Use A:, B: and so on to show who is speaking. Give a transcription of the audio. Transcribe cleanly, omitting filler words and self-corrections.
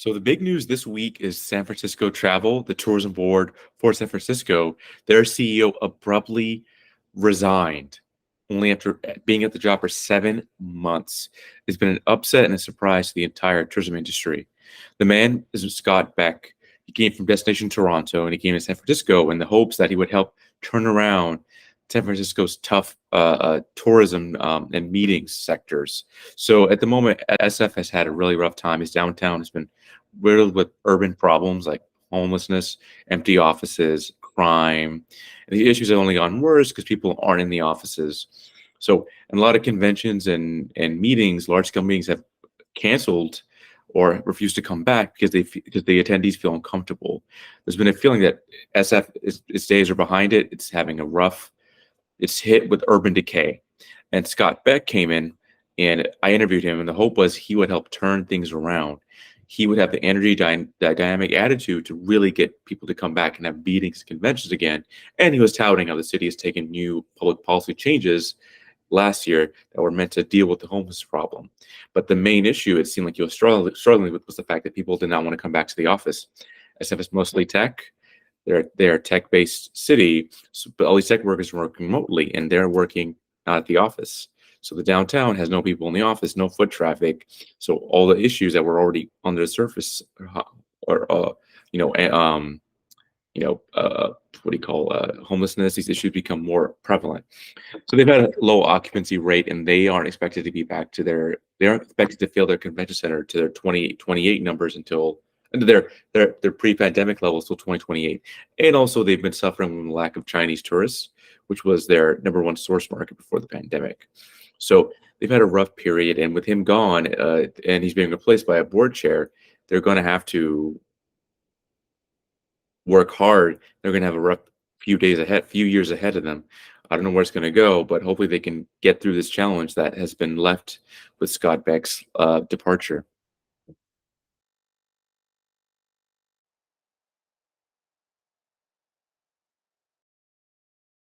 A: So the big news this week is San Francisco Travel, the tourism board for San Francisco. Their CEO abruptly resigned only after being at the job for 7 months. It's been an upset and a surprise to the entire tourism industry. The man is Scott Beck. He came from Destination Toronto and he came to San Francisco in the hopes that he would help turn around San Francisco's tough tourism and meetings sectors. So at the moment, SF has had a really rough time. His downtown has been riddled with urban problems like homelessness, empty offices, crime. And the issues have only gotten worse because people aren't in the offices. So, in a lot of conventions and meetings, large scale meetings have canceled or refused to come back because the attendees feel uncomfortable. There's been a feeling that SF its days are behind it. It's having a rough. It's hit with urban decay. And Scott Beck came in, and I interviewed him, and the hope was he would help turn things around. He would have the energy, dynamic attitude to really get people to come back and have meetings and conventions again. And he was touting how the city has taken new public policy changes last year that were meant to deal with the homeless problem. But the main issue, it seemed like he was struggling with, was the fact that people did not want to come back to the office. SF is mostly tech. They're a tech-based city, so, but all these tech workers are working remotely, and they're working not at the office. So the downtown has no people in the office, no foot traffic. So all the issues that were already under the surface, or you know, what do you call homelessness? These issues become more prevalent. So they've had a low occupancy rate, and they aren't expected to be back to they aren't expected to fill their convention center to their 2028 numbers until their pre-pandemic levels till 2028. And also they've been suffering from the lack of Chinese tourists, which was their number one source market before the pandemic. So they've had a rough period, and with him gone, and he's being replaced by a board chair, they're going to have to work hard. They're going to have a rough few years ahead of them. I don't know where it's going to go, but hopefully they can get through this challenge that has been left with Scott Beck's departure.